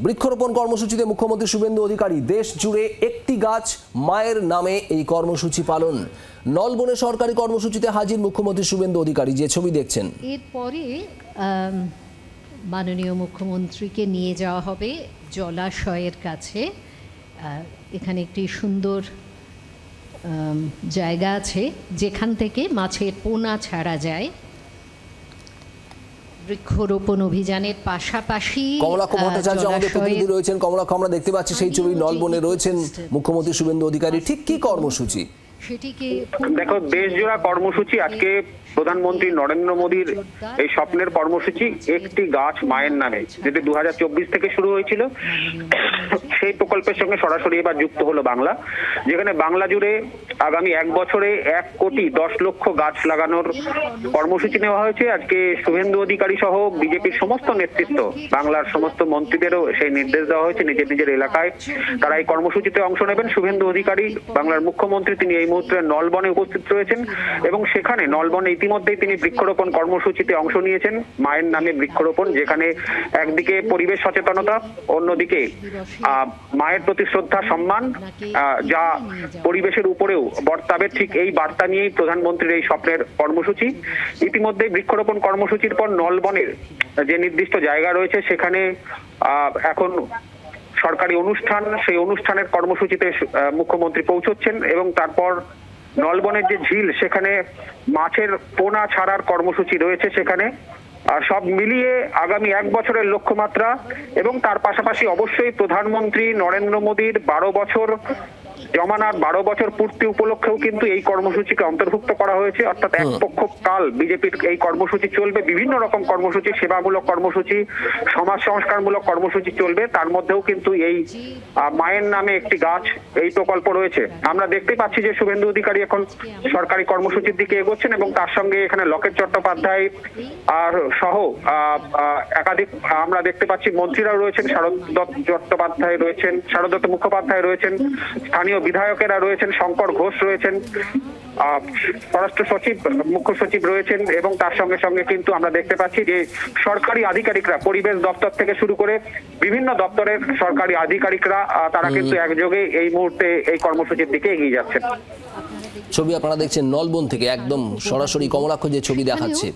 বৃক্ষরোপণ কর্মসূচিতে মুখ্যমন্ত্রী শুভেন্দু অধিকারী দেশ জুড়ে একটি গাছ মায়ের নামে এই কর্মসূচি পালন। নলবনে সরকারি কর্মসূচিতে হাজির মুখ্যমন্ত্রী শুভেন্দু অধিকারী, যে ছবি দেখছেন। এরপরে মাননীয় মুখ্যমন্ত্রীকে নিয়ে যাওয়া হবে জলাশয়ের কাছে। এখানে একটি সুন্দর জায়গা আছে যেখান থেকে মাছের পোনা ছাড়া যায়। বৃক্ষরোপণ অভিযানের পাশাপাশি কমলাক্ষ ভট্টাচার্য আমাদের প্রতিনিধি রয়েছেন। কমলাক্ষ, আমরা দেখতে পাচ্ছি সেই ছবি, নলবনে রয়েছেন মুখ্যমন্ত্রী শুভেন্দু অধিকারী। ঠিক কি কর্মসূচি? দেখো, দেশজোড়া কর্মসূচি। আজকে প্রধানমন্ত্রী নরেন্দ্র মোদীর এই স্বপ্নের কর্মসূচি একটি গাছ মায়ের নামে, যেটি 2024 থেকে শুরু হয়েছিল, সেই প্রকল্পের সঙ্গে সরাসরি এবার যুক্ত হলো বাংলা, যেখানে বাংলা জুড়ে আগামী 1 বছরে 1,10,00,000 গাছ লাগানোর কর্মসূচি নেওয়া হয়েছে। আজকে শুভেন্দু অধিকারী সহ বিজেপির সমস্ত নেতৃত্ব, বাংলার সমস্ত মন্ত্রীদেরও সেই নির্দেশ দেওয়া হয়েছে নিজের নিজের এলাকায় তারা এই কর্মসূচিতে অংশ নেবেন। শুভেন্দু অধিকারী, বাংলার মুখ্যমন্ত্রী, তিনি এই মুহূর্তে নলবনে উপস্থিত রয়েছেন এবং সেখানে নলবনে ইতিমধ্যেই তিনি বৃক্ষরোপণ কর্মসূচিতে অংশ নিয়েছেন। মায়ের নামে বৃক্ষরোপণ, যেখানে একদিকে পরিবেশ সচেতনতা, অন্যদিকে মায়ের প্রতি শ্রদ্ধা সম্মান, যা পরিবেশের উপরেও বর্তাবে, ঠিক এই বার্তা নিয়েই প্রধানমন্ত্রীর এই স্বপ্নের কর্মসূচি। ইতিমধ্যে বৃক্ষরোপণ কর্মসূচির পর নলবনের যে নির্দিষ্ট জায়গা রয়েছে সেখানে এখন সরকারি অনুষ্ঠান, সেই অনুষ্ঠানের কর্মসূচিতে মুখ্যমন্ত্রী পৌঁছচ্ছেন এবং তারপর নলবনের যে ঝিল, সেখানে মাছের পোনা ছাড়ার কর্মসূচি রয়েছে সেখানে। আর সব মিলিয়ে আগামী 1 বছরের লক্ষ্যমাত্রা এবং তার পাশাপাশি অবশ্যই প্রধানমন্ত্রী নরেন্দ্র মোদীর 12 বছর জমানার 12 বছর পূর্তি উপলক্ষেও কিন্তু এই কর্মসূচিকে অন্তর্ভুক্ত করা হয়েছে। অর্থাৎ এক পক্ষ কাল বিজেপির এই কর্মসূচি চলবে, বিভিন্ন রকম কর্মসূচি, সেবামূলক কর্মসূচি, সমাজ সংস্কারমূলক কর্মসূচি চলবে, তার মধ্যেও কিন্তু এই মায়ের নামে একটি গাছ এই প্রকল্প রয়েছে। আমরা দেখতে পাচ্ছি যে শুভেন্দু অধিকারী এখন সরকারি কর্মসূচির দিকে এগোচ্ছেন এবং তার সঙ্গে এখানে লকেট চট্টোপাধ্যায় আর সহ একাধিক আমরা দেখতে পাচ্ছি মন্ত্রীরাও রয়েছেন, শারদত্ত মুখোপাধ্যায় রয়েছেন, স্থানীয় বিধায়কেরা রয়েছেন, শঙ্কর ঘোষ রয়েছেন, স্বরাষ্ট্র সচিব, মুখ্য সচিব রয়েছেন এবং তার সঙ্গে সঙ্গে কিন্তু আমরা দেখতে পাচ্ছি যে সরকারি আধিকারিকরা, পরিবেশ দপ্তর থেকে শুরু করে বিভিন্ন দপ্তরের সরকারি আধিকারিকরা, তারা কিন্তু একযোগে এই মুহূর্তে এই কর্মসূচির দিকে এগিয়ে যাচ্ছেন। ছবি আপনারা দেখছেন নলবন থেকে, একদম সরাসরি কমলাক্ষ যে ছবি দেখাচ্ছে।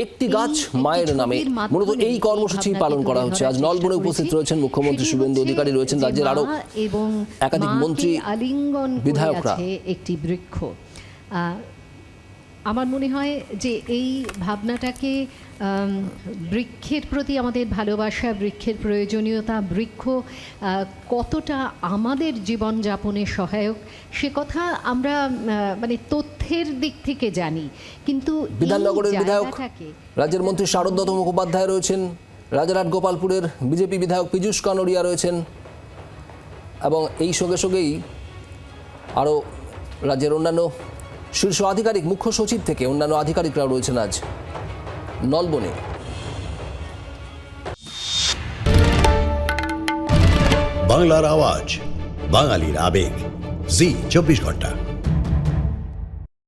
একটি গাছ মায়ের নামে মূলত এই কর্মসূচি পালন করা হচ্ছে। আজ নলবনে উপস্থিত রয়েছেন মুখ্যমন্ত্রী শুভেন্দু অধিকারী, রয়েছেন রাজ্যের আরো একাধিক মন্ত্রী, বিধায়করা। একটি বৃক্ষ, আমার মনে হয় যে এই ভাবনাটাকে, বৃক্ষের প্রতি আমাদের ভালোবাসা, বৃক্ষের প্রয়োজনীয়তা, বৃক্ষ কতটা আমাদের জীবনযাপনে সহায়ক, সে কথা আমরা মানে তথ্যের দিক থেকে জানি, কিন্তু বিধাননগরের বিধায়ক, রাজ্যের মন্ত্রী শারদত্ত মুখোপাধ্যায় রয়েছেন, রাজারহাট গোপালপুরের বিজেপি বিধায়ক পীযূষ কানোরিয়া রয়েছেন এবং এই সঙ্গে সঙ্গেই আরও রাজ্যের অন্যান্য শীর্ষ আধিকারিক, মুখ্য সচিব থেকে অন্যান্য আধিকারিকরাও রয়েছেন আজ নলবনে। বাংলার আওয়াজ, বাঙালির আবেগ, জি 24 ঘন্টা।